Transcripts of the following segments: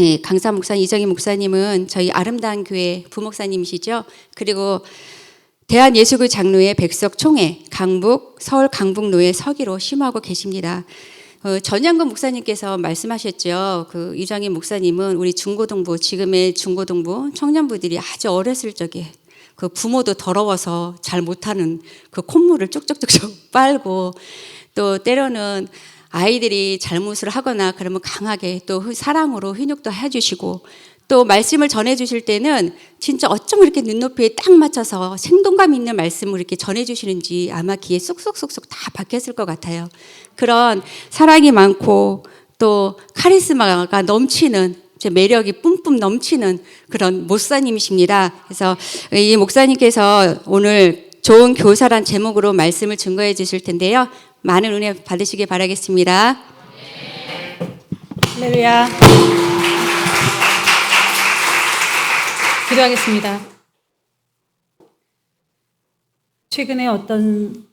네, 강사 목사님, 이정희 목사님은 저희 아름다운 교회 부목사님이시죠. 그리고 대한예수교 장로회 백석 총회 강북 서울 강북로에 서기로 심호하고 계십니다. 전양근 목사님께서 말씀하셨죠. 그 이정희 목사님은 우리 중고등부, 지금의 중고등부 청년부들이 아주 어렸을 적에 그 부모도 더러워서 잘 못하는 그 콧물을 쪽쪽쪽쪽 빨고, 또 때로는 아이들이 잘못을 하거나 그러면 강하게 또 사랑으로 훈육도 해주시고, 또 말씀을 전해주실 때는 진짜 어쩜 이렇게 눈높이에 딱 맞춰서 생동감 있는 말씀을 이렇게 전해주시는지 아마 귀에 쏙쏙쏙쏙 다 박혔을 것 같아요. 그런 사랑이 많고 또 카리스마가 넘치는, 매력이 뿜뿜 넘치는 그런 목사님이십니다. 그래서 이 목사님께서 오늘 좋은 교사란 제목으로 말씀을 증거해 주실 텐데요. 많은 은혜 받으시길 바라겠습니다. 할렐루야. 기도하겠습니다. 최근에 어떤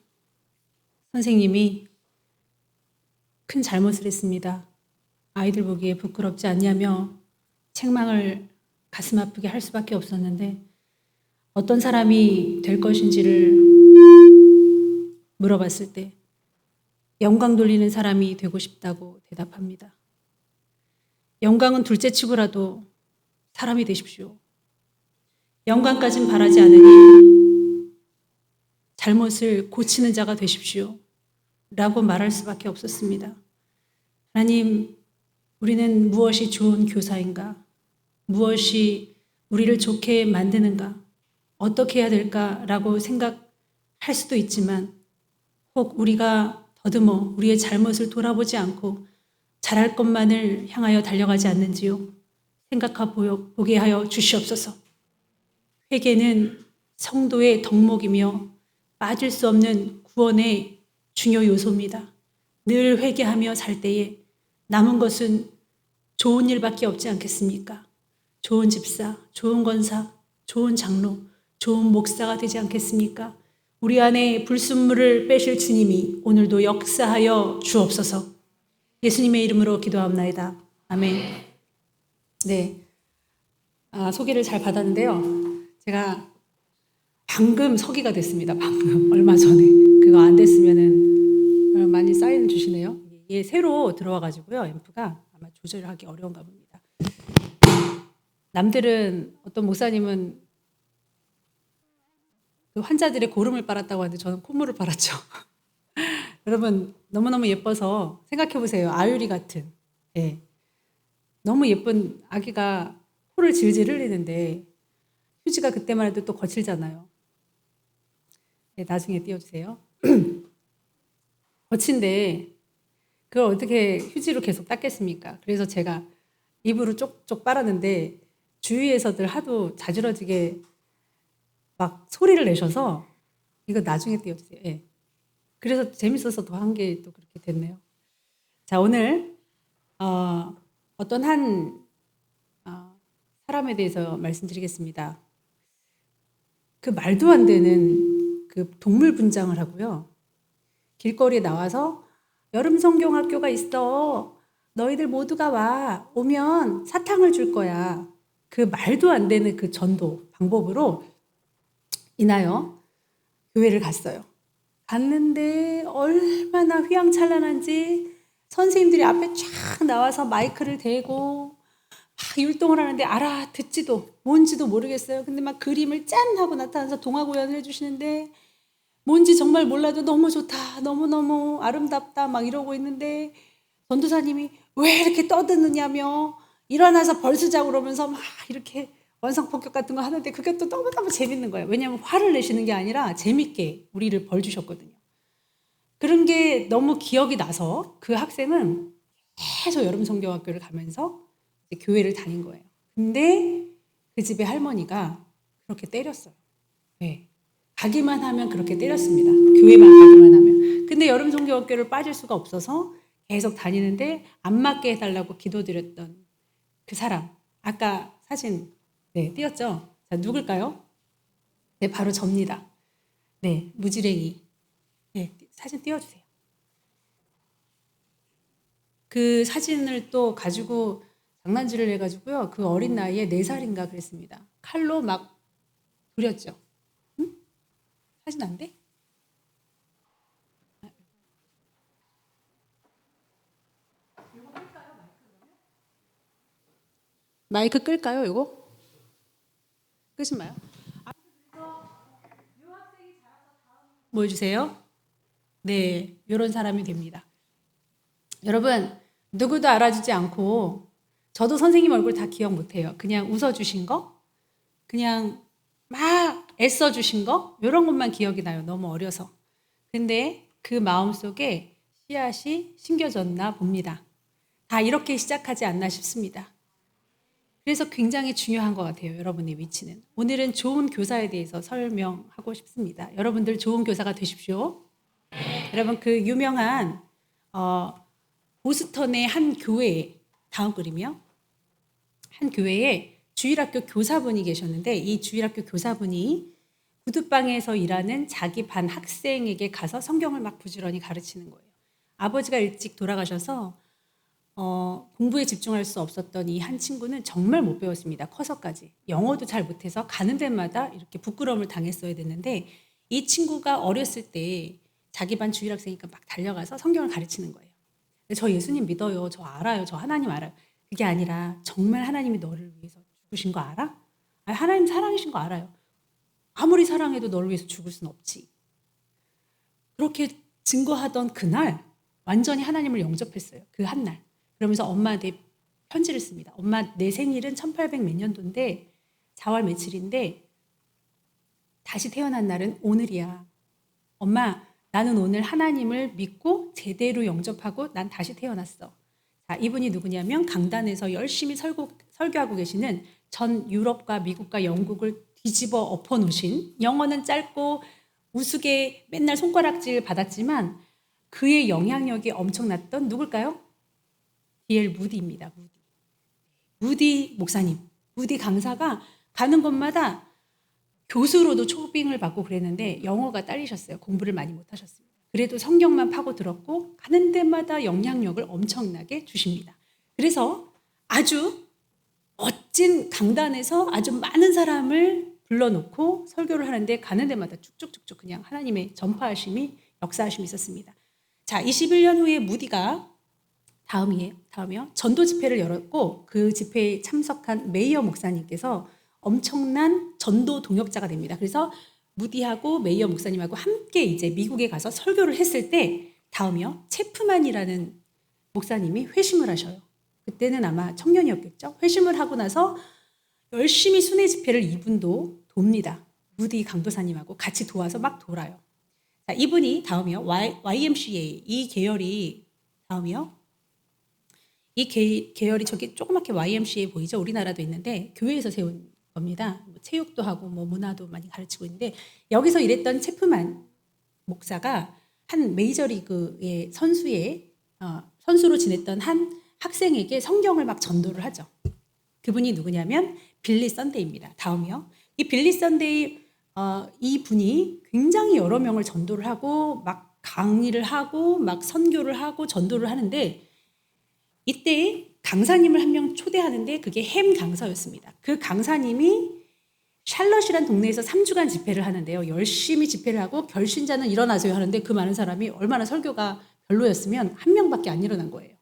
선생님이 큰 잘못을 했습니다. 아이들 보기에 부끄럽지 않냐며 책망을 가슴 아프게 할 수밖에 없었는데, 어떤 사람이 될 것인지를 물어봤을 때 영광 돌리는 사람이 되고 싶다고 대답합니다. 영광은 둘째치고라도 사람이 되십시오. 영광까진 바라지 않으니 잘못을 고치는 자가 되십시오 라고 말할 수밖에 없었습니다. 하나님, 우리는 무엇이 좋은 교사인가? 무엇이 우리를 좋게 만드는가? 어떻게 해야 될까라고 생각할 수도 있지만, 혹 우리가 더듬어 우리의 잘못을 돌아보지 않고 잘할 것만을 향하여 달려가지 않는지요? 생각해보게 하여 주시옵소서. 회개는 성도의 덕목이며 빠질 수 없는 구원의 중요 요소입니다. 늘 회개하며 살 때에 남은 것은 좋은 일밖에 없지 않겠습니까? 좋은 집사, 좋은 권사, 좋은 장로, 좋은 목사가 되지 않겠습니까? 우리 안에 불순물을 빼실 주님이 오늘도 역사하여 주옵소서. 예수님의 이름으로 기도합나이다. 아멘. 네, 소개를 잘 받았는데요. 제가 방금 서기가 됐습니다. 방금 얼마 전에. 그거 안 됐으면은 많이 사인을 주시네요. 이게 새로 들어와가지고요. 앰프가 아마 조절하기 어려운가 봅니다. 남들은, 어떤 목사님은 그 환자들의 고름을 빨았다고 하는데 저는 콧물을 빨았죠. 여러분, 너무너무 예뻐서 생각해보세요. 아유리 같은. 예. 너무 예쁜 아기가 코를 질질 흘리는데 휴지가 그때만 해도 또 거칠잖아요. 네, 나중에 띄워주세요. 거친데 그걸 어떻게 휴지로 계속 닦겠습니까? 그래서 제가 입으로 쪽쪽 빨았는데 주위에서들 하도 자지러지게 막 소리를 내셔서, 이거 나중에 띄워주세요. 예. 그래서 재밌어서 더 한 게 또 그렇게 됐네요. 자, 오늘 어떤 한 사람에 대해서 말씀드리겠습니다. 그 말도 안 되는 그 동물 분장을 하고요. 길거리에 나와서 여름 성경학교가 있어. 너희들 모두가 와. 오면 사탕을 줄 거야. 그 말도 안 되는 그 전도 방법으로 인하여 교회를 갔어요. 갔는데 얼마나 휘황찬란한지 선생님들이 앞에 쫙 나와서 마이크를 대고 막 율동을 하는데 알아듣지도 뭔지도 모르겠어요. 근데 막 그림을 짠 하고 나타나서 동화 구연을 해주시는데 뭔지 정말 몰라도 너무 좋다, 너무너무 아름답다 막 이러고 있는데, 전도사님이 왜 이렇게 떠드느냐며 일어나서 벌쓰자고 그러면서 막 이렇게 원상폭격 같은 거 하는데, 그게 또 너무너무 재밌는 거예요. 왜냐하면 화를 내시는 게 아니라 재밌게 우리를 벌 주셨거든요. 그런 게 너무 기억이 나서 그 학생은 계속 여름 성경학교를 가면서 교회를 다닌 거예요. 근데 그 집의 할머니가 그렇게 때렸어요. 네. 가기만 하면 그렇게 때렸습니다. 교회만 가기만 하면. 근데 여름 성경학교를 빠질 수가 없어서 계속 다니는데 안 맞게 해달라고 기도드렸던 그 사람. 아까 사진 띄었죠? 자, 누굴까요? 네, 바로 접니다. 네, 무지랭이. 네, 사진 띄워주세요. 그 사진을 또 가지고 장난질을 해가지고요. 그 어린 나이에 4살인가 그랬습니다. 칼로 막 부렸죠. 응? 사진 안 돼? 마이크 끌까요, 이거? 끄신가요? 뭐 해주세요? 네, 이런 사람이 됩니다. 여러분, 누구도 알아주지 않고, 저도 선생님 얼굴 다 기억 못해요. 그냥 웃어주신 거, 그냥 막 애써주신 거, 이런 것만 기억이 나요. 너무 어려서. 근데 그 마음속에 씨앗이 심겨졌나 봅니다. 다 이렇게 시작하지 않나 싶습니다. 그래서 굉장히 중요한 것 같아요. 여러분의 위치는. 오늘은 좋은 교사에 대해서 설명하고 싶습니다. 여러분들 좋은 교사가 되십시오. 여러분 그 유명한 보스턴의 한 교회, 다음 그림이요. 한 교회에 주일학교 교사분이 계셨는데 이 주일학교 교사분이 구두방에서 일하는 자기 반 학생에게 가서 성경을 막 부지런히 가르치는 거예요. 아버지가 일찍 돌아가셔서 공부에 집중할 수 없었던 이 한 친구는 정말 못 배웠습니다. 커서까지. 영어도 잘 못해서 가는 데마다 이렇게 부끄러움을 당했어야 됐는데 이 친구가 어렸을 때 자기 반 주일학생이니까 막 달려가서 성경을 가르치는 거예요. 저 예수님 믿어요. 저 알아요. 저 하나님 알아요. 그게 아니라 정말 하나님이 너를 위해서 죽으신 거 알아? 아니, 하나님 사랑이신 거 알아요. 아무리 사랑해도 너를 위해서 죽을 순 없지. 그렇게 증거하던 그날 완전히 하나님을 영접했어요. 그 한 날. 그러면서 엄마한테 편지를 씁니다. 엄마 내 생일은 1800 몇 년도인데 4월 며칠인데 다시 태어난 날은 오늘이야. 엄마 나는 오늘 하나님을 믿고 제대로 영접하고 난 다시 태어났어. 자, 이분이 누구냐면 강단에서 열심히 설교하고 계시는 전 유럽과 미국과 영국을 뒤집어 엎어 놓으신 영어는 짧고 우스개 맨날 손가락질 받았지만 그의 영향력이 엄청났던 누굴까요? D.L. 무디입니다. 무디 목사님, 무디 강사가 가는 곳마다 교수로도 초빙을 받고 그랬는데 영어가 딸리셨어요. 공부를 많이 못하셨습니다. 그래도 성경만 파고 들었고 가는 데마다 영향력을 엄청나게 주십니다. 그래서 아주 멋진 강단에서 아주 많은 사람을 불러놓고 설교를 하는데 가는 데마다 쭉쭉쭉쭉 그냥 하나님의 전파하심이 역사하심이 있었습니다. 자, 21년 후에 무디가 다음이요. 전도 집회를 열었고 그 집회에 참석한 메이어 목사님께서 엄청난 전도 동역자가 됩니다. 그래서 무디하고 메이어 목사님하고 함께 이제 미국에 가서 설교를 했을 때 다음이요. 체프만이라는 목사님이 회심을 하셔요. 그때는 아마 청년이었겠죠. 회심을 하고 나서 열심히 순회 집회를 이분도 돕니다. 무디 강도사님하고 같이 도와서 막 돌아요. 자, 이분이 다음이요. YMCA 이 계열이 다음이요. 이 계열이 저기 조그맣게 YMCA 보이죠? 우리나라도 있는데 교회에서 세운 겁니다. 뭐 체육도 하고 뭐 문화도 많이 가르치고 있는데 여기서 일했던 체프만 목사가 한 메이저리그의 선수로 지냈던 한 학생에게 성경을 막 전도를 하죠. 그분이 누구냐면 빌리 썬데이입니다. 다음이요. 이 빌리 썬데이 이 분이 굉장히 여러 명을 전도를 하고 막 강의를 하고 막 선교를 하고 전도를 하는데 이때 강사님을 한 명 초대하는데 그게 햄 강사였습니다. 그 강사님이 샬럿이란 동네에서 3주간 집회를 하는데요. 열심히 집회를 하고 결신자는 일어나세요 하는데 그 많은 사람이 얼마나 설교가 별로였으면 한 명밖에 안 일어난 거예요.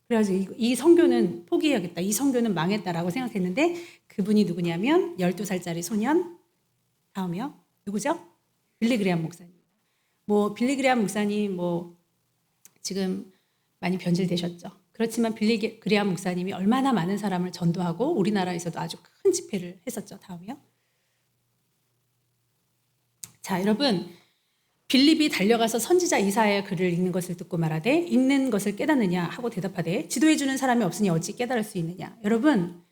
그래가지고 이 선교는 포기해야겠다. 이 선교는 망했다라고 생각했는데 그분이 누구냐면 12살짜리 소년 다음이요. 누구죠? 빌리 그레암 목사님. 뭐 빌리 그레암 목사님 뭐 지금 많이 변질되셨죠. 그렇지만 빌리 그레암 목사님이 얼마나 많은 사람을 전도하고 우리나라에서도 아주 큰 집회를 했었죠. 다음이요. 자, 여러분 빌립이 달려가서 선지자 이사야의 글을 읽는 것을 듣고 말하되 읽는 것을 깨닫느냐 하고 대답하되 지도해 주는 사람이 없으니 어찌 깨달을 수 있느냐. 여러분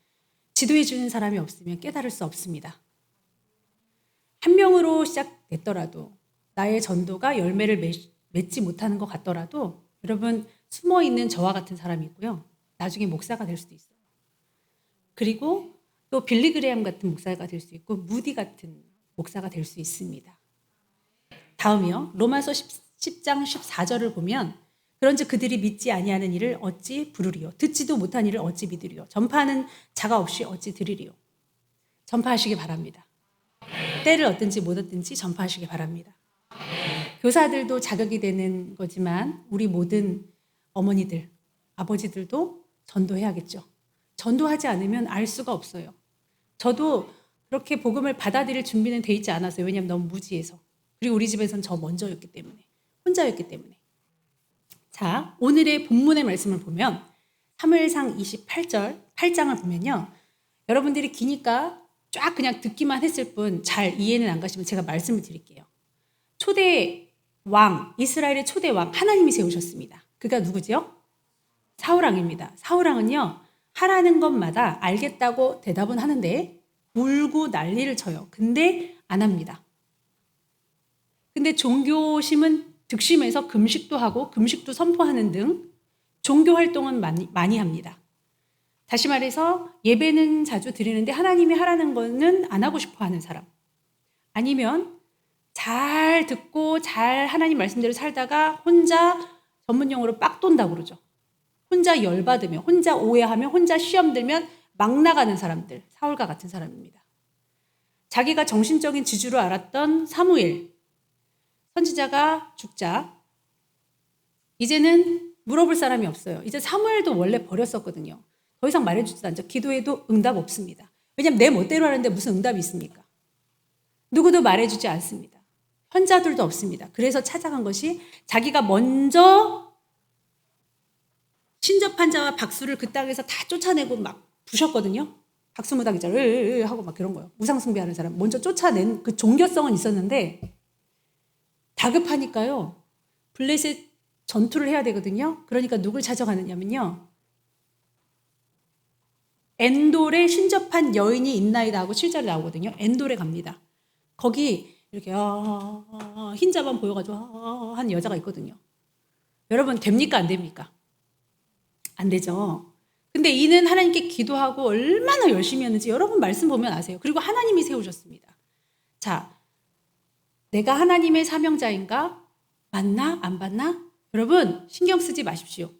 지도해 주는 사람이 없으면 깨달을 수 없습니다. 한 명으로 시작됐더라도 나의 전도가 열매를 맺지 못하는 것 같더라도 여러분 숨어 있는 저와 같은 사람이 있고요. 나중에 목사가 될 수도 있어요. 그리고 또 빌리 그레암 같은 목사가 될 수 있고 무디 같은 목사가 될 수 있습니다. 다음이요. 로마서 10장 14절을 보면 그런즉 그들이 믿지 아니하는 일을 어찌 부르리요. 듣지도 못한 일을 어찌 믿으리요. 전파하는 자가 없이 어찌 들으리요. 전파하시기 바랍니다. 때를 얻든지 못 얻든지 전파하시기 바랍니다. 교사들도 자격이 되는 거지만 우리 모든 어머니들, 아버지들도 전도해야겠죠. 전도하지 않으면 알 수가 없어요. 저도 그렇게 복음을 받아들일 준비는 돼 있지 않았어요. 왜냐하면 너무 무지해서. 그리고 우리 집에서는 저 먼저였기 때문에. 혼자였기 때문에. 자, 오늘의 본문의 말씀을 보면 사무엘상 28절 8장을 보면요. 여러분들이 기니까 쫙 그냥 듣기만 했을 뿐 잘 이해는 안 가시면 제가 말씀을 드릴게요. 초대 왕, 이스라엘의 초대 왕 하나님이 세우셨습니다. 그가 누구죠? 사울왕입니다. 사울왕은요. 하라는 것마다 알겠다고 대답은 하는데 울고 난리를 쳐요. 근데 안 합니다. 근데 종교심은 득심해서 금식도 하고 금식도 선포하는 등 종교 활동은 많이 합니다. 다시 말해서 예배는 자주 드리는데 하나님이 하라는 거는 안 하고 싶어 하는 사람. 아니면 잘 듣고 잘 하나님 말씀대로 살다가 혼자 전문 용어로 빡 돈다고 그러죠. 혼자 열받으면, 혼자 오해하면, 혼자 시험 들면 막 나가는 사람들, 사울과 같은 사람입니다. 자기가 정신적인 지주로 알았던 사무엘, 선지자가 죽자 이제는 물어볼 사람이 없어요. 이제 사무엘도 원래 버렸었거든요. 더 이상 말해주지도 않죠. 기도해도 응답 없습니다. 왜냐하면 내 멋대로 하는데 무슨 응답이 있습니까? 누구도 말해주지 않습니다. 현자들도 없습니다. 그래서 찾아간 것이 자기가 먼저 신접한 자와 박수를 그 땅에서 다 쫓아내고 막 부셨거든요. 박수무당이잖아요. 하고 막 그런 거예요. 우상숭배하는 사람. 먼저 쫓아낸 그 종교성은 있었는데 다급하니까요. 블레셋 전투를 해야 되거든요. 그러니까 누굴 찾아가느냐면요. 엔돌에 신접한 여인이 있나이다 하고 7절에 나오거든요. 엔돌에 갑니다. 거기 이렇게 흰자만 보여가지고 한 여자가 있거든요. 여러분 됩니까? 안 됩니까? 안 되죠. 근데 이는 하나님께 기도하고 얼마나 열심히 했는지 여러분 말씀 보면 아세요. 그리고 하나님이 세우셨습니다. 자, 내가 하나님의 사명자인가? 맞나? 안 맞나? 여러분 신경 쓰지 마십시오.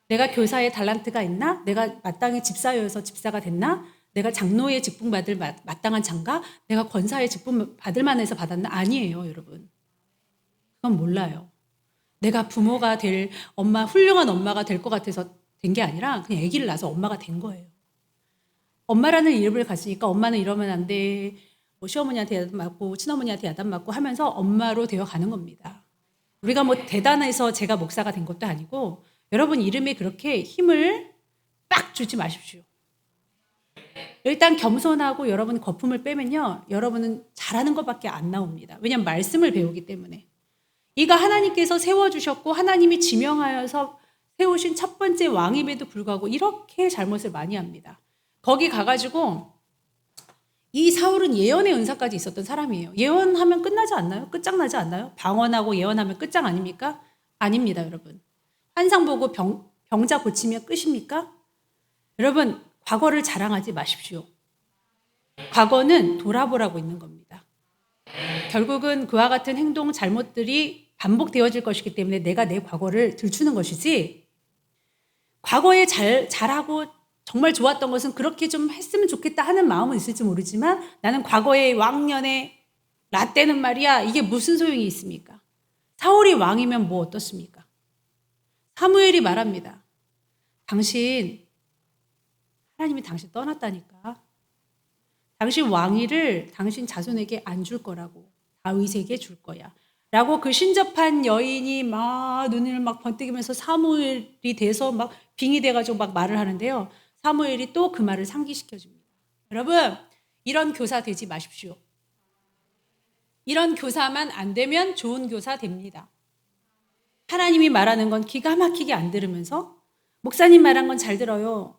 내가 교사의 달란트가 있나? 내가 마땅히 집사여서 집사가 됐나? 내가 장로의 직분 받을 마땅한 장가? 내가 권사의 직분 받을 만해서 받았나? 아니에요, 여러분. 그건 몰라요. 내가 부모가 될 훌륭한 엄마가 될 것 같아서 된 게 아니라 그냥 아기를 낳아서 엄마가 된 거예요. 엄마라는 이름을 가지니까 엄마는 이러면 안 돼. 뭐 시어머니한테 야단 맞고 친어머니한테 야단 맞고 하면서 엄마로 되어 가는 겁니다. 우리가 뭐 대단해서 제가 목사가 된 것도 아니고 여러분 이름에 그렇게 힘을 빡 주지 마십시오. 일단 겸손하고 여러분 거품을 빼면요. 여러분은 잘하는 것밖에 안 나옵니다. 왜냐하면 말씀을 배우기 때문에. 이가 하나님께서 세워주셨고 하나님이 지명하여서 세우신 첫 번째 왕임에도 불구하고 이렇게 잘못을 많이 합니다. 거기 가가지고 이 사울은 예언의 은사까지 있었던 사람이에요. 예언하면 끝나지 않나요? 끝장나지 않나요? 방언하고 예언하면 끝장 아닙니까? 아닙니다, 여러분. 환상 보고 병자 고치면 끝입니까? 여러분, 과거를 자랑하지 마십시오. 과거는 돌아보라고 있는 겁니다. 결국은 그와 같은 행동, 잘못들이 반복되어질 것이기 때문에 내가 내 과거를 들추는 것이지 과거에 잘하고 정말 좋았던 것은 그렇게 좀 했으면 좋겠다 하는 마음은 있을지 모르지만 나는 과거의 왕년에 라떼는 말이야 이게 무슨 소용이 있습니까? 사울이 왕이면 뭐 어떻습니까? 사무엘이 말합니다. 하나님이 당신 떠났다니까. 당신 왕위를 당신 자손에게 안 줄 거라고. 다윗에게 줄 거야. 라고 그 신접한 여인이 막 눈을 막 번뜩이면서 사무엘이 돼서 막 빙이 돼가지고 막 말을 하는데요. 사무엘이 또 그 말을 상기시켜줍니다. 여러분, 이런 교사 되지 마십시오. 이런 교사만 안 되면 좋은 교사 됩니다. 하나님이 말하는 건 기가 막히게 안 들으면서 목사님 말한 건 잘 들어요.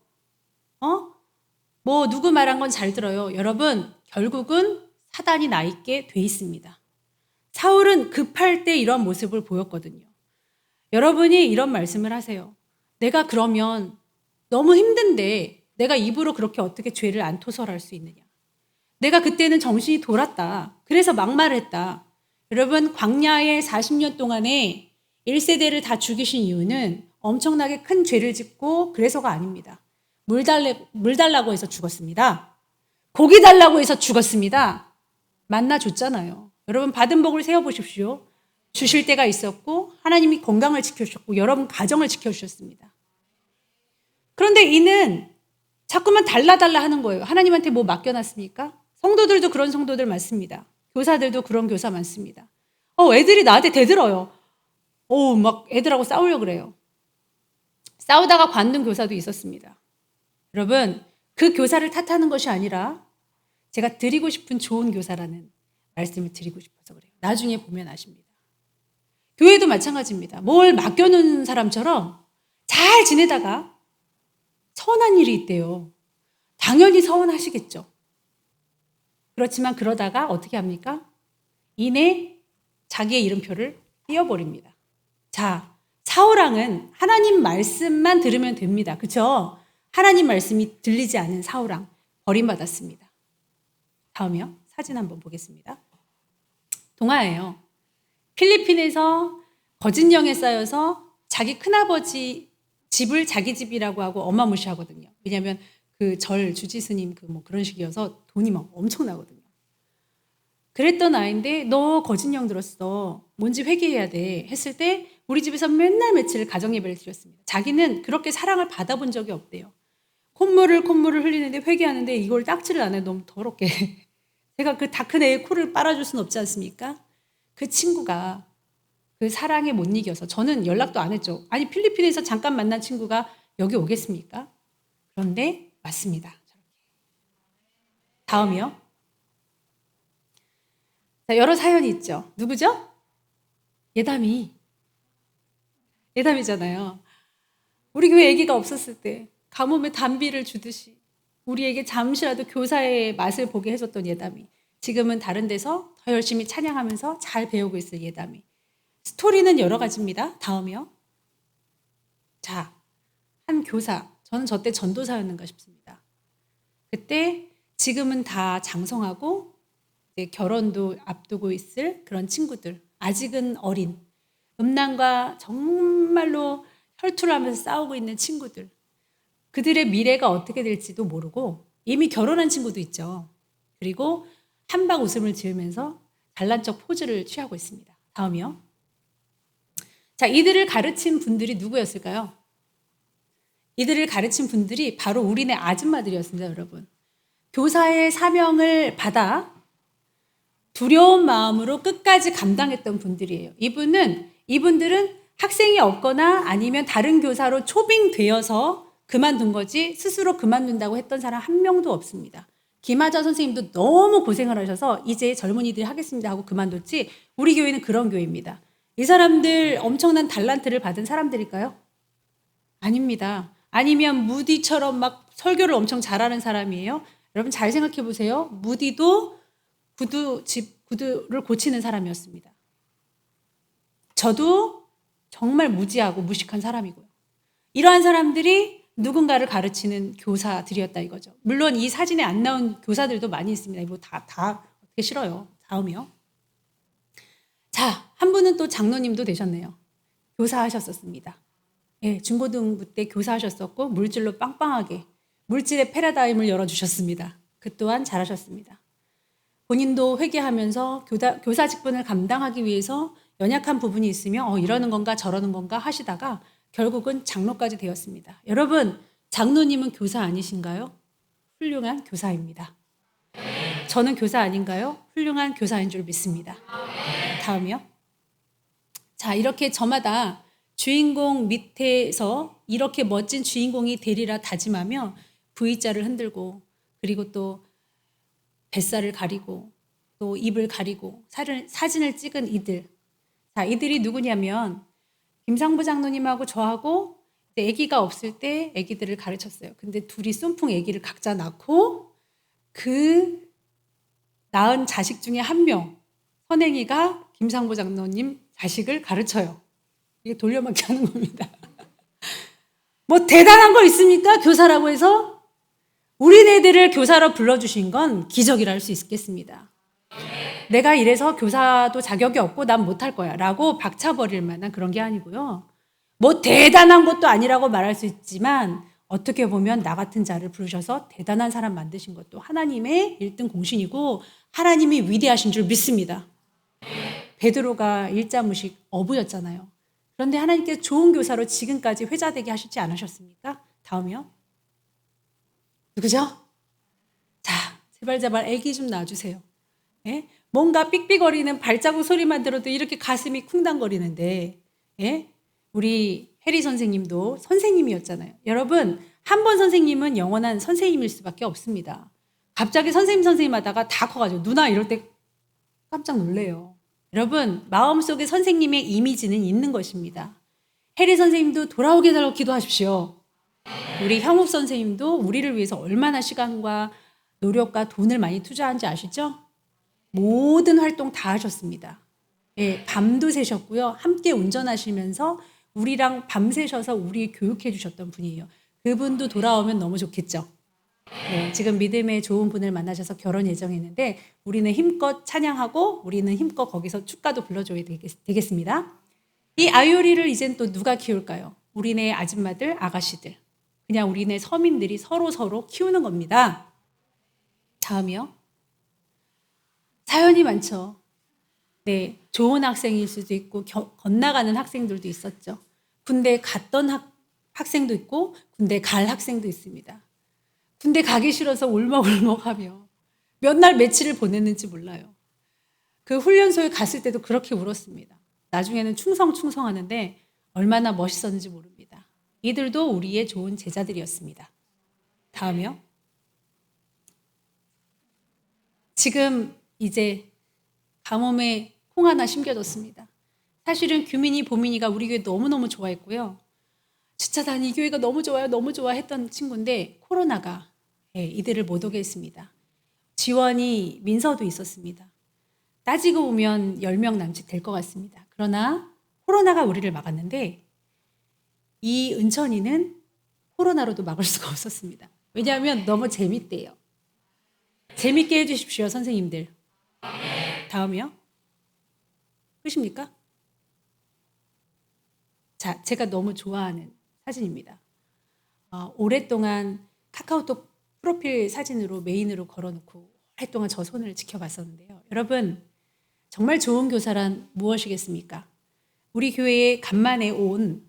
뭐 누구 말한 건 잘 들어요. 여러분 결국은 사단이 나 있게 돼 있습니다. 사울은 급할 때 이런 모습을 보였거든요. 여러분이 이런 말씀을 하세요. 내가 그러면 너무 힘든데 내가 입으로 그렇게 어떻게 죄를 안 토설할 수 있느냐. 내가 그때는 정신이 돌았다. 그래서 막말을 했다. 여러분 광야의 40년 동안에 1세대를 다 죽이신 이유는 엄청나게 큰 죄를 짓고 그래서가 아닙니다. 물 달라고 해서 죽었습니다. 고기 달라고 해서 죽었습니다. 만나 줬잖아요. 여러분 받은 복을 세어보십시오. 주실 때가 있었고 하나님이 건강을 지켜주셨고 여러분 가정을 지켜주셨습니다. 그런데 이는 자꾸만 달라 하는 거예요. 하나님한테 뭐 맡겨놨습니까? 성도들도 그런 성도들 많습니다. 교사들도 그런 교사 많습니다. 애들이 나한테 대들어요. 막 애들하고 싸우려고 그래요. 싸우다가 관둔 교사도 있었습니다. 여러분, 그 교사를 탓하는 것이 아니라 제가 드리고 싶은 좋은 교사라는 말씀을 드리고 싶어서 그래요. 나중에 보면 아십니다. 교회도 마찬가지입니다. 뭘 맡겨놓은 사람처럼 잘 지내다가 서운한 일이 있대요. 당연히 서운하시겠죠. 그렇지만 그러다가 어떻게 합니까? 이내 자기의 이름표를 띄워버립니다. 자, 사울왕은 하나님 말씀만 들으면 됩니다. 그렇죠? 하나님 말씀이 들리지 않은 사울왕 버림받았습니다. 다음이요. 사진 한번 보겠습니다. 동화예요. 필리핀에서 거짓 영에 쌓여서 자기 큰아버지 집을 자기 집이라고 하고 어마무시하거든요. 왜냐하면 그 절 주지스님 그런 식이어서 돈이 막 엄청나거든요. 그랬던 아이인데 너 거짓 영 들었어. 뭔지 회개해야 돼. 했을 때 우리 집에서 맨날 며칠 가정 예배를 드렸습니다. 자기는 그렇게 사랑을 받아본 적이 없대요. 콧물을 흘리는데 회개하는데 이걸 닦지를 않아요. 너무 더럽게. 제가 그 다 큰 애의 코를 빨아줄 수는 없지 않습니까? 그 친구가 그 사랑에 못 이겨서 저는 연락도 안 했죠. 아니 필리핀에서 잠깐 만난 친구가 여기 오겠습니까? 그런데 왔습니다. 다음이요. 자, 여러 사연이 있죠. 누구죠? 예담이잖아요. 우리 교회 아기가 없었을 때 가뭄에 단비를 주듯이 우리에게 잠시라도 교사의 맛을 보게 해줬던 예담이 지금은 다른 데서 더 열심히 찬양하면서 잘 배우고 있을 예담이. 스토리는 여러 가지입니다. 다음이요. 자, 한 교사. 저는 저 때 전도사였는가 싶습니다. 그때 지금은 다 장성하고 이제 결혼도 앞두고 있을 그런 친구들. 아직은 어린. 음란과 정말로 혈투를 하면서 싸우고 있는 친구들. 그들의 미래가 어떻게 될지도 모르고 이미 결혼한 친구도 있죠. 그리고 한박 웃음을 지으면서 잘난 척 포즈를 취하고 있습니다. 다음이요. 자, 이들을 가르친 분들이 누구였을까요? 이들을 가르친 분들이 바로 우리네 아줌마들이었습니다, 여러분. 교사의 사명을 받아 두려운 마음으로 끝까지 감당했던 분들이에요. 이분들은 학생이 없거나 아니면 다른 교사로 초빙되어서 그만둔 거지 스스로 그만둔다고 했던 사람 한 명도 없습니다. 김하자 선생님도 너무 고생을 하셔서 이제 젊은이들이 하겠습니다 하고 그만뒀지 우리 교회는 그런 교회입니다. 이 사람들 엄청난 달란트를 받은 사람들일까요? 아닙니다. 아니면 무디처럼 막 설교를 엄청 잘하는 사람이에요? 여러분 잘 생각해 보세요. 무디도 구두를 고치는 사람이었습니다. 저도 정말 무지하고 무식한 사람이고요. 이러한 사람들이 누군가를 가르치는 교사들이었다 이거죠. 물론 이 사진에 안 나온 교사들도 많이 있습니다. 이거 다 어떻게 싫어요. 다음이요. 자, 한 분은 또 장로님도 되셨네요. 교사하셨었습니다. 예, 중고등부 때 교사하셨었고 물질로 빵빵하게 물질의 패러다임을 열어주셨습니다. 그 또한 잘하셨습니다. 본인도 회개하면서 교사 직분을 감당하기 위해서 연약한 부분이 있으며 이러는 건가 저러는 건가 하시다가 결국은 장로까지 되었습니다. 여러분, 장로님은 교사 아니신가요? 훌륭한 교사입니다. 저는 교사 아닌가요? 훌륭한 교사인 줄 믿습니다. 다음이요. 자, 이렇게 저마다 주인공 밑에서 이렇게 멋진 주인공이 되리라 다짐하며 V자를 흔들고 그리고 또 뱃살을 가리고 또 입을 가리고 사진을 찍은 이들. 자, 이들이 누구냐면 김상부 장로님하고 저하고 아기가 없을 때 아기들을 가르쳤어요. 근데 둘이 쏨풍 아기를 각자 낳고 그 낳은 자식 중에 한 명, 선행이가 김상부 장로님 자식을 가르쳐요. 이게 돌려막기 하는 겁니다. 뭐 대단한 거 있습니까? 교사라고 해서? 우리네들을 교사로 불러주신 건 기적이라 할 수 있겠습니다. 내가 이래서 교사도 자격이 없고 난 못할 거야 라고 박차버릴 만한 그런 게 아니고요. 뭐 대단한 것도 아니라고 말할 수 있지만 어떻게 보면 나 같은 자를 부르셔서 대단한 사람 만드신 것도 하나님의 1등 공신이고 하나님이 위대하신 줄 믿습니다. 베드로가 일자무식 어부였잖아요. 그런데 하나님께서 좋은 교사로 지금까지 회자되게 하시지 않으셨습니까? 다음이요. 누구죠? 자, 제발 애기 좀 낳아주세요. 예? 뭔가 삑삑거리는 발자국 소리만 들어도 이렇게 가슴이 쿵당거리는데, 예? 우리 해리 선생님도 선생님이었잖아요. 여러분, 한 번 선생님은 영원한 선생님일 수밖에 없습니다. 갑자기 선생님 하다가 다 커가지고 누나 이럴 때 깜짝 놀래요. 여러분, 마음속에 선생님의 이미지는 있는 것입니다. 해리 선생님도 돌아오게 달라고 기도하십시오. 우리 형욱 선생님도 우리를 위해서 얼마나 시간과 노력과 돈을 많이 투자한지 아시죠? 모든 활동 다 하셨습니다. 예, 밤도 새셨고요. 함께 운전하시면서 우리랑 밤새셔서 우리 교육해 주셨던 분이에요. 그분도 돌아오면 너무 좋겠죠. 네, 지금 믿음의 좋은 분을 만나셔서 결혼 예정했는데 우리는 힘껏 찬양하고 우리는 힘껏 거기서 축가도 불러줘야 되겠습니다. 이 아이오리를 이젠 또 누가 키울까요? 우리네 아줌마들, 아가씨들. 그냥 우리네 서민들이 서로 키우는 겁니다. 다음이요. 사연이 많죠. 네, 좋은 학생일 수도 있고 건너가는 학생들도 있었죠. 군대 갔던 학생도 있고 군대 갈 학생도 있습니다. 군대 가기 싫어서 울먹울먹하며 몇 날 며칠을 보냈는지 몰라요. 그 훈련소에 갔을 때도 그렇게 울었습니다. 나중에는 충성하는데 얼마나 멋있었는지 모릅니다. 이들도 우리의 좋은 제자들이었습니다. 다음이요. 지금 이제 가뭄에 콩 하나 심겨졌습니다. 사실은 규민이, 보민이가 우리 교회 너무너무 좋아했고요. 진짜 난 이 교회가 너무 좋아요, 너무 좋아 했던 친구인데 코로나가 이들을 못 오게 했습니다. 지원이 민서도 있었습니다. 따지고 보면 10명 남짓 될 것 같습니다. 그러나 코로나가 우리를 막았는데 이 은천이는 코로나로도 막을 수가 없었습니다. 왜냐하면 너무 재밌대요. 재밌게 해주십시오, 선생님들. 다음이요. 끝입니까? 자, 제가 너무 좋아하는 사진입니다. 오랫동안 카카오톡 프로필 사진으로 메인으로 걸어놓고 오랫동안 저 손을 지켜봤었는데요. 여러분, 정말 좋은 교사란 무엇이겠습니까? 우리 교회에 간만에 온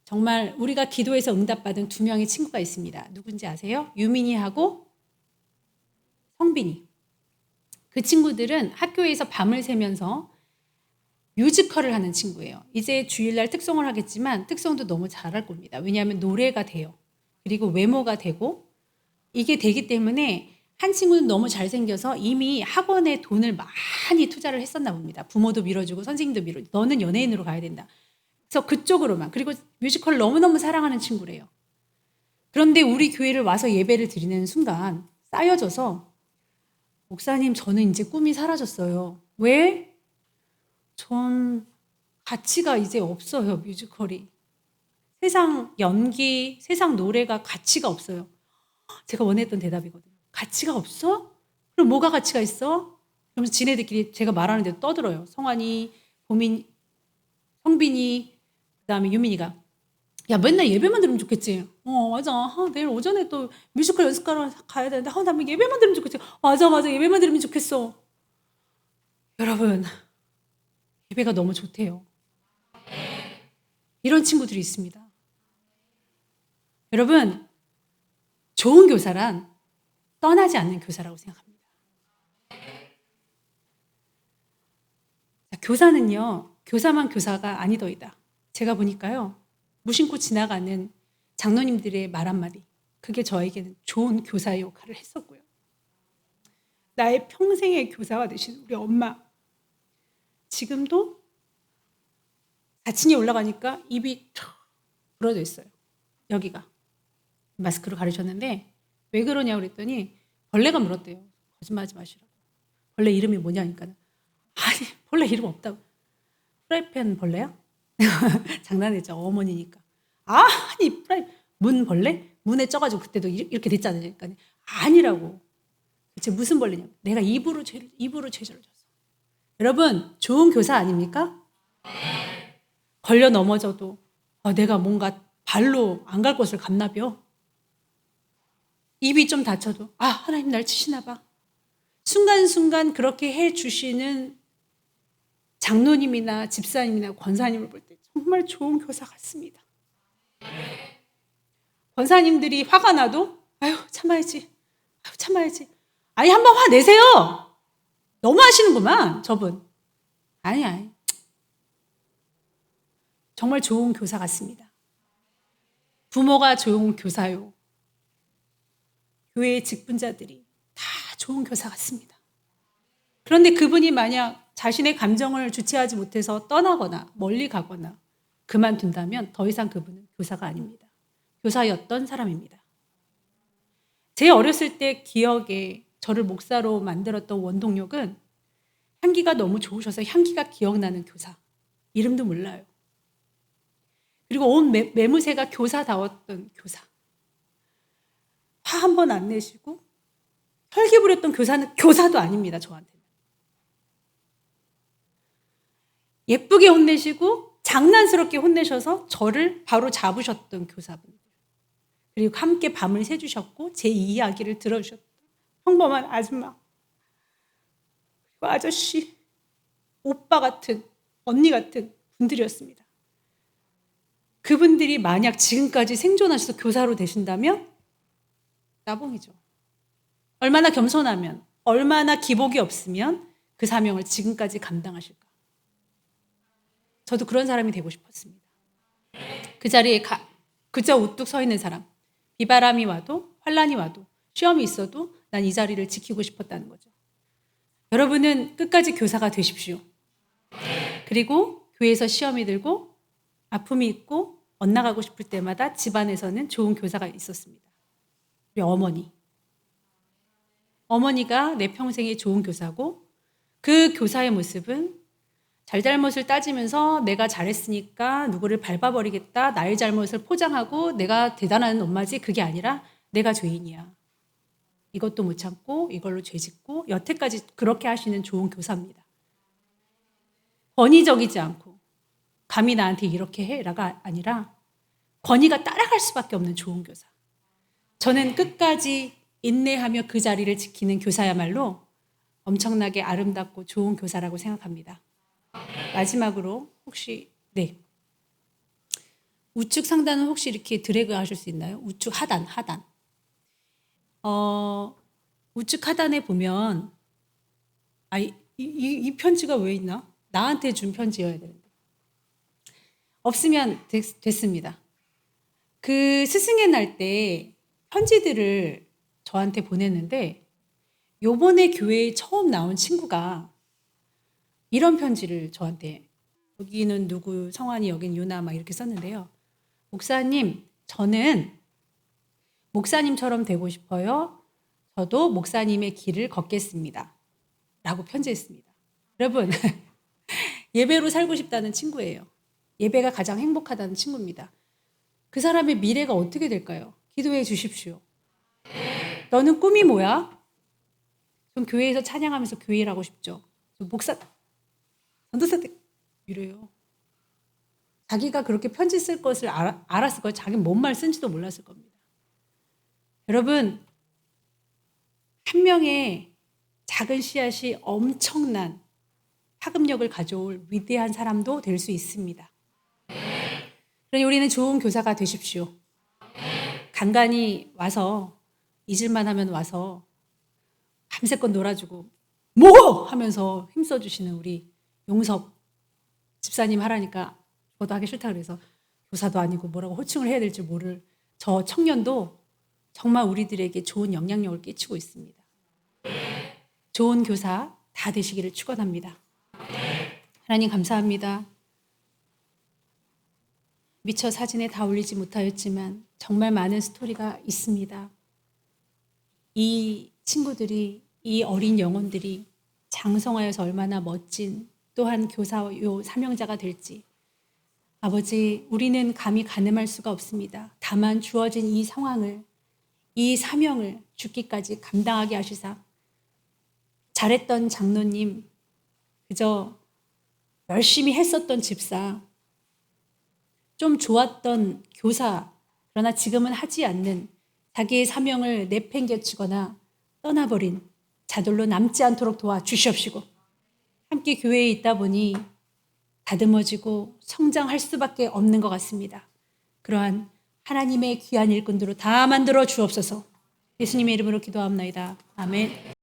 정말 우리가 기도해서 응답받은 2명의 친구가 있습니다. 누군지 아세요? 유민이하고 성빈이. 그 친구들은 학교에서 밤을 새면서 뮤지컬을 하는 친구예요. 이제 주일날 특송을 하겠지만 특송도 너무 잘할 겁니다. 왜냐하면 노래가 돼요. 그리고 외모가 되고 이게 되기 때문에 한 친구는 너무 잘생겨서 이미 학원에 돈을 많이 투자를 했었나 봅니다. 부모도 밀어주고 선생님도 밀어주고 너는 연예인으로 가야 된다. 그래서 그쪽으로만. 그리고 뮤지컬을 너무너무 사랑하는 친구래요. 그런데 우리 교회를 와서 예배를 드리는 순간 쌓여져서 목사님 저는 이제 꿈이 사라졌어요. 왜? 전 가치가 이제 없어요. 뮤지컬이. 세상 연기, 세상 노래가 가치가 없어요. 제가 원했던 대답이거든요. 가치가 없어? 그럼 뭐가 가치가 있어? 그러면서 지네들끼리 제가 말하는데도 떠들어요. 성환이, 보민, 성빈이, 그다음에 유민이가 야 맨날 예배만 들으면 좋겠지. 맞아. 내일 오전에 또 뮤지컬 연습하러 가야 되는데 나 예배만 들으면 좋겠지. 맞아. 예배만 들으면 좋겠어. 여러분 예배가 너무 좋대요. 이런 친구들이 있습니다. 여러분 좋은 교사란 떠나지 않는 교사라고 생각합니다. 자, 교사는요. 교사만 교사가 아니더이다. 제가 보니까요. 무심코 지나가는 장로님들의 말 한마디. 그게 저에게는 좋은 교사의 역할을 했었고요. 나의 평생의 교사가 되신 우리 엄마. 지금도 4층에 올라가니까 입이 탁 부러져 있어요. 여기가. 마스크로 가리셨는데 왜 그러냐고 그랬더니 벌레가 물었대요. 거짓말하지 마시라고. 벌레 이름이 뭐냐니까. 아니 벌레 이름 없다고. 프라이팬 벌레야? 장난했죠. 어머니니까. 아니 문 벌레? 문에 쪄가지고 그때도 이렇게 됐잖아요. 그러니까 아니라고. 대체 무슨 벌레냐? 내가 입으로 죄를 졌어. 여러분, 좋은 교사 아닙니까? 걸려 넘어져도 내가 뭔가 발로 안 갈 곳을 갔나벼. 입이 좀 다쳐도 하나님 날 치시나 봐. 순간순간 그렇게 해주시는 장로님이나 집사님이나 권사님을 볼 때 정말 좋은 교사 같습니다. 권사님들이 화가 나도 참아야지. 참아야지. 아니 한번 화내세요. 너무 하시는구만 저분. 아니. 정말 좋은 교사 같습니다. 부모가 좋은 교사요. 교회의 직분자들이 다 좋은 교사 같습니다. 그런데 그분이 만약 자신의 감정을 주체하지 못해서 떠나거나 멀리 가거나 그만둔다면 더 이상 그분은 교사가 아닙니다. 교사였던 사람입니다. 제 어렸을 때 기억에 저를 목사로 만들었던 원동력은 향기가 너무 좋으셔서 향기가 기억나는 교사. 이름도 몰라요. 그리고 온 매무새가 교사다웠던 교사. 화 한 번 안 내시고 혈기 부렸던 교사는 교사도 아닙니다. 저한테는. 예쁘게 혼내시고 장난스럽게 혼내셔서 저를 바로 잡으셨던 교사분들. 그리고 함께 밤을 새주셨고 제 이야기를 들어주셨던 평범한 아줌마. 그리고 아저씨, 오빠 같은, 언니 같은 분들이었습니다. 그분들이 만약 지금까지 생존하셔서 교사로 되신다면 따봉이죠. 얼마나 겸손하면, 얼마나 기복이 없으면 그 사명을 지금까지 감당하실까. 저도 그런 사람이 되고 싶었습니다. 그 자리에 그저 우뚝 서 있는 사람. 비바람이 와도 환란이 와도 시험이 있어도 난 이 자리를 지키고 싶었다는 거죠. 여러분은 끝까지 교사가 되십시오. 그리고 교회에서 시험이 들고 아픔이 있고 엇나가고 싶을 때마다 집안에서는 좋은 교사가 있었습니다. 우리 어머니가 내 평생의 좋은 교사고 그 교사의 모습은 잘잘못을 따지면서 내가 잘했으니까 누구를 밟아버리겠다. 나의 잘못을 포장하고 내가 대단한 엄마지 그게 아니라 내가 죄인이야. 이것도 못 참고 이걸로 죄짓고 여태까지 그렇게 하시는 좋은 교사입니다. 권위적이지 않고 감히 나한테 이렇게 해라가 아니라 권위가 따라갈 수밖에 없는 좋은 교사. 저는 끝까지 인내하며 그 자리를 지키는 교사야말로 엄청나게 아름답고 좋은 교사라고 생각합니다. 마지막으로 혹시 우측 상단은 혹시 이렇게 드래그 하실 수 있나요? 우측 하단. 우측 하단에 보면 이 편지가 왜 있나? 나한테 준 편지여야 되는데 없으면 됐습니다. 그 스승의 날 때 편지들을 저한테 보냈는데 요번에 교회에 처음 나온 친구가 이런 편지를 저한테 여기는 누구 성환이 여기는 유나 막 이렇게 썼는데요. 목사님, 저는 목사님처럼 되고 싶어요. 저도 목사님의 길을 걷겠습니다. 라고 편지했습니다. 여러분, 예배로 살고 싶다는 친구예요. 예배가 가장 행복하다는 친구입니다. 그 사람의 미래가 어떻게 될까요? 기도해 주십시오. 너는 꿈이 뭐야? 좀 교회에서 찬양하면서 교회 일하고 싶죠. 좀 전도사 때 이래요. 자기가 그렇게 편지 쓸 것을 알았을 거예요. 자기는 뭔 말 쓴지도 몰랐을 겁니다. 여러분, 한 명의 작은 씨앗이 엄청난 파급력을 가져올 위대한 사람도 될 수 있습니다. 그러니 우리는 좋은 교사가 되십시오. 간간히 와서 잊을만 하면 와서 밤새껏 놀아주고 뭐 하면서 힘써주시는 우리 용섭 집사님 하라니까 저도 하기 싫다 그래서 교사도 아니고 뭐라고 호칭을 해야 될지 모를 저 청년도 정말 우리들에게 좋은 영향력을 끼치고 있습니다. 좋은 교사 다 되시기를 축원합니다. 하나님 감사합니다. 미처 사진에 다 올리지 못하였지만 정말 많은 스토리가 있습니다. 이 친구들이, 이 어린 영혼들이 장성하여서 얼마나 멋진 또한 교사요 사명자가 될지 아버지, 우리는 감히 가늠할 수가 없습니다. 다만 주어진 이 상황을, 이 사명을 죽기까지 감당하게 하시사 잘했던 장로님, 그저 열심히 했었던 집사, 좀 좋았던 교사, 그러나 지금은 하지 않는 자기의 사명을 내팽개치거나 떠나버린 자들로 남지 않도록 도와주시옵시고, 함께 교회에 있다 보니 다듬어지고 성장할 수밖에 없는 것 같습니다. 그러한 하나님의 귀한 일꾼들로 다 만들어 주옵소서. 예수님의 이름으로 기도합나이다. 아멘.